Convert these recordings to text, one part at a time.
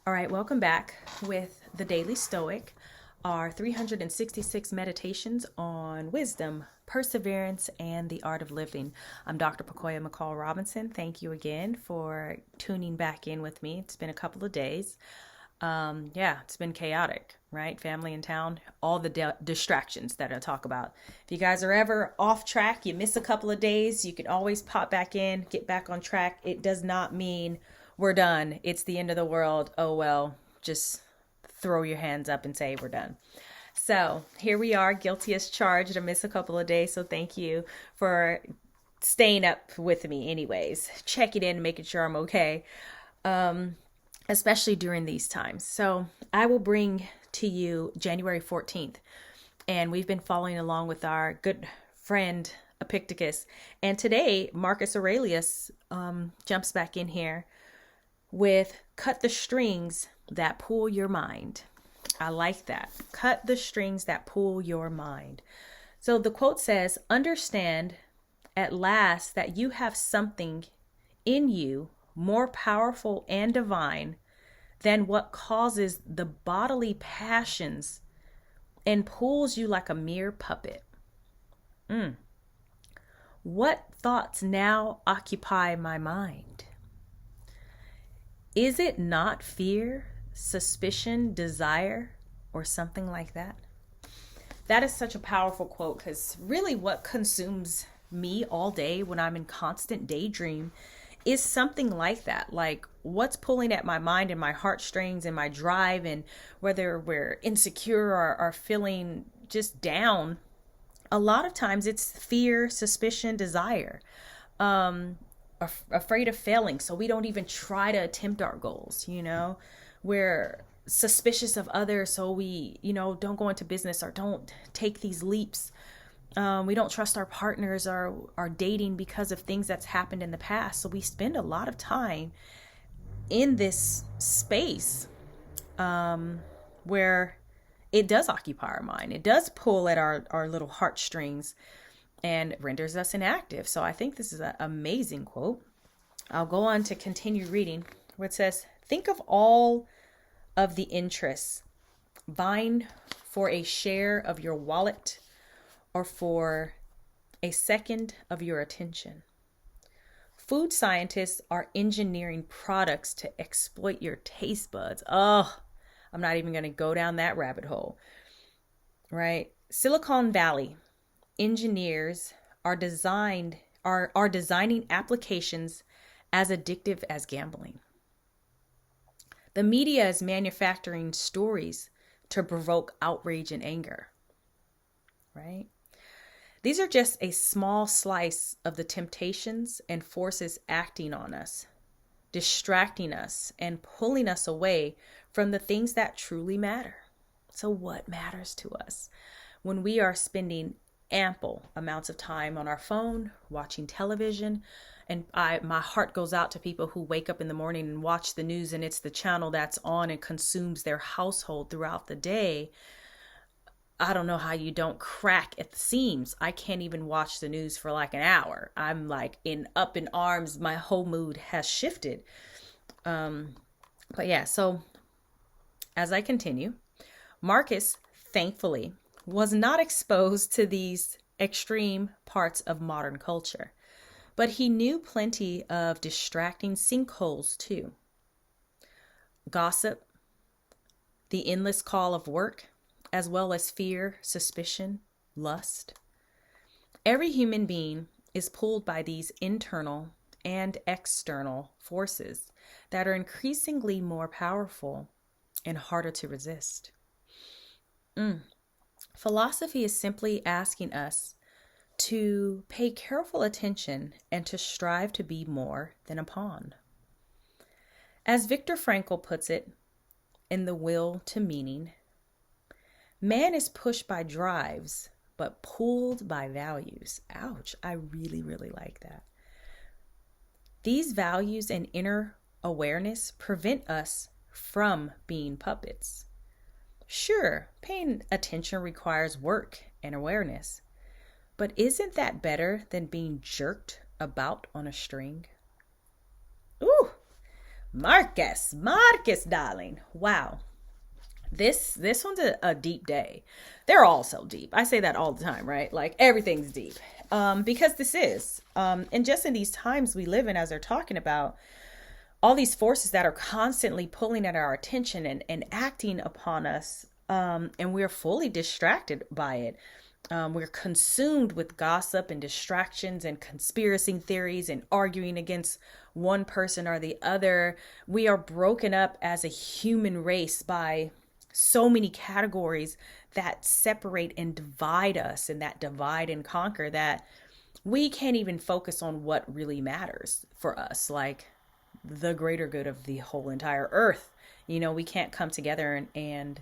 All right, welcome back with the Daily Stoic, our 366 meditations on wisdom, perseverance, and the art of living. I'm Dr. Pakoya McCall Robinson. Thank you again for tuning back in with me. It's been a couple of days. It's been chaotic, right? Family in town, all the distractions that I talk about. If you guys are ever off track, you miss a couple of days, you can always pop back in, get back on track. It does not mean we're done. It's the end of the world. Oh, well, just throw your hands up and say we're done. So here we are, guilty as charged. I missed a couple of days. So thank you for staying up with me anyways, checking in, making sure I'm okay. Especially during these times. So I will bring to you January 14th. And we've been following along with our good friend Epictetus. And today, Marcus Aurelius jumps back in here with cut the strings that pull your mind. I like that. Cut the strings that pull your mind. So the quote says, understand at last that you have something in you more powerful and divine than what causes the bodily passions and pulls you like a mere puppet. What thoughts now occupy my mind? Is it not fear, suspicion, desire, or something like that? That is such a powerful quote because really what consumes me all day when I'm in constant daydream is something like that. Like what's pulling at my mind and my heartstrings and my drive, and whether we're insecure or feeling just down, a lot of times it's fear, suspicion, desire. Afraid of failing, so we don't even try to attempt our goals. We're suspicious of others, so we don't go into business or don't take these leaps. We don't trust our partners or our dating because of things that's happened in the past. So we spend a lot of time in this space where it does occupy our mind. It does pull at our little heartstrings and renders us inactive. So I think this is an amazing quote. I'll go on to continue reading where it says, think of all of the interests vying for a share of your wallet or for a second of your attention. Food scientists are engineering products to exploit your taste buds. Oh, I'm not even going to go down that rabbit hole, right? Silicon Valley engineers are designing applications as addictive as gambling. The media is manufacturing stories to provoke outrage and anger, right? These are just a small slice of the temptations and forces acting on us, distracting us and pulling us away from the things that truly matter. So what matters to us when we are spending ample amounts of time on our phone, watching television? And my heart goes out to people who wake up in the morning and watch the news, and it's the channel that's on and consumes their household throughout the day. I don't know how you don't crack at the seams. I can't even watch the news for like an hour. I'm like up in arms. My whole mood has shifted. So as I continue, Marcus, thankfully, was not exposed to these extreme parts of modern culture, but he knew plenty of distracting sinkholes too. Gossip, the endless call of work, as well as fear, suspicion, lust. Every human being is pulled by these internal and external forces that are increasingly more powerful and harder to resist. Philosophy is simply asking us to pay careful attention and to strive to be more than a pawn. As Viktor Frankl puts it in The Will to Meaning, man is pushed by drives, but pulled by values. Ouch, I really, really like that. These values and inner awareness prevent us from being puppets. Sure, paying attention requires work and awareness, but isn't that better than being jerked about on a string? Ooh, Marcus, darling. Wow. This one's a deep day. They're all so deep. I say that all the time, right? Like everything's deep. Because this is. And just in these times we live in, as they're talking about, all these forces that are constantly pulling at our attention and acting upon us, and we're fully distracted by it. We're consumed with gossip and distractions and conspiracy theories and arguing against one person or the other. We are broken up as a human race by so many categories that separate and divide us, and that divide and conquer, that we can't even focus on what really matters for us, like the greater good of the whole entire earth. We can't come together and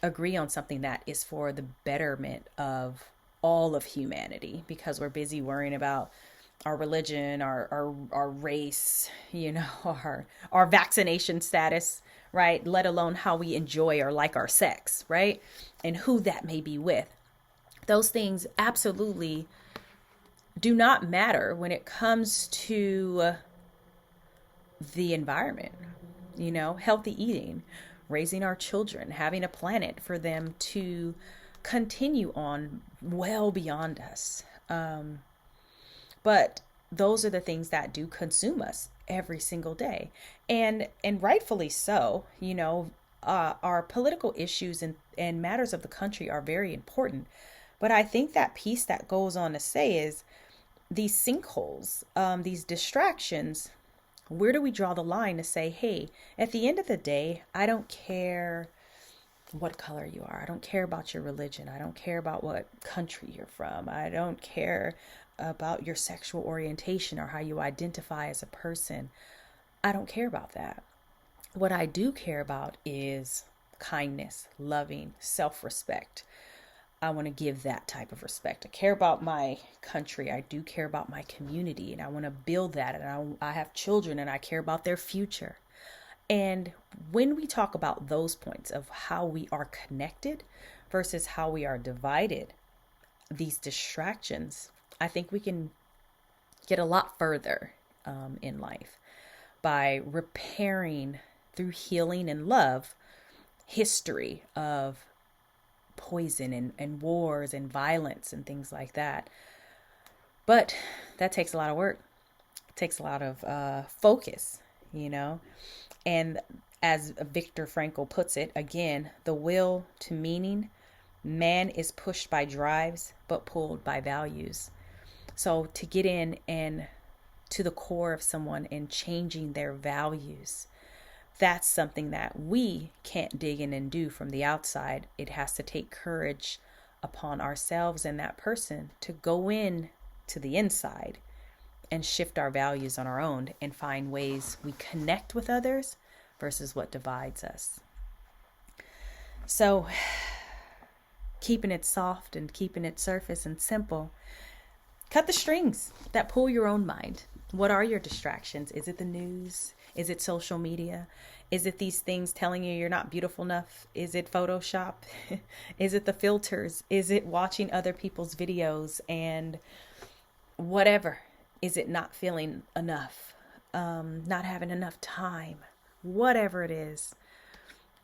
agree on something that is for the betterment of all of humanity, because we're busy worrying about our religion, our race, our vaccination status, right? Let alone how we enjoy or like our sex, right? And who that may be with. Those things absolutely do not matter when it comes to the environment, healthy eating, raising our children, having a planet for them to continue on well beyond us. But those are the things that do consume us every single day. And rightfully so. Our political issues and matters of the country are very important. But I think that piece that goes on to say is these sinkholes, these distractions, where do we draw the line to say, hey, at the end of the day, I don't care what color you are. I don't care about your religion. I don't care about what country you're from. I don't care about your sexual orientation or how you identify as a person. I don't care about that. What I do care about is kindness, loving, self-respect. I want to give that type of respect. I care about my country. I do care about my community, and I want to build that. And I have children, and I care about their future. And when we talk about those points of how we are connected versus how we are divided, these distractions, I think we can get a lot further in life by repairing, through healing and love, history of poison and wars and violence and things like that. But that takes a lot of work. It takes a lot of focus, And as Viktor Frankl puts it, again, the will to meaning, man is pushed by drives, but pulled by values. So to get in and to the core of someone and changing their values, that's something that we can't dig in and do from the outside. It has to take courage upon ourselves and that person to go in to the inside and shift our values on our own and find ways we connect with others versus what divides us. So keeping it soft and keeping it surface and simple, cut the strings that pull your own mind. What are your distractions? Is it the news? Is it social media? Is it these things telling you you're not beautiful enough? Is it Photoshop? Is it the filters? Is it watching other people's videos and whatever? Is it not feeling enough? Not having enough time? Whatever it is.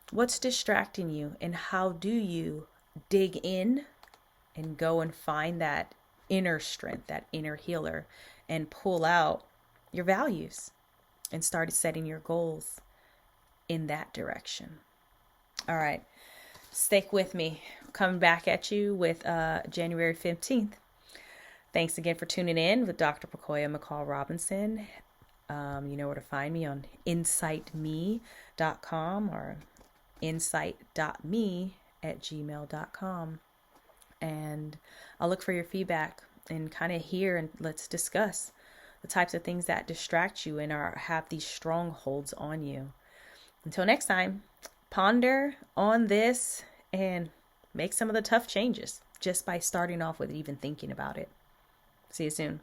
What's distracting you, and how do you dig in and go and find that inner strength, that inner healer, and pull out your values and start setting your goals in that direction. All right. Stick with me. Coming back at you with January 15th. Thanks again for tuning in with Dr. Pacoya McCall Robinson. You know where to find me on insightme.com or insight.me@gmail.com. And I'll look for your feedback and kind of hear, and let's discuss the types of things that distract you and have these strongholds on you. Until next time, ponder on this and make some of the tough changes just by starting off with even thinking about it. See you soon.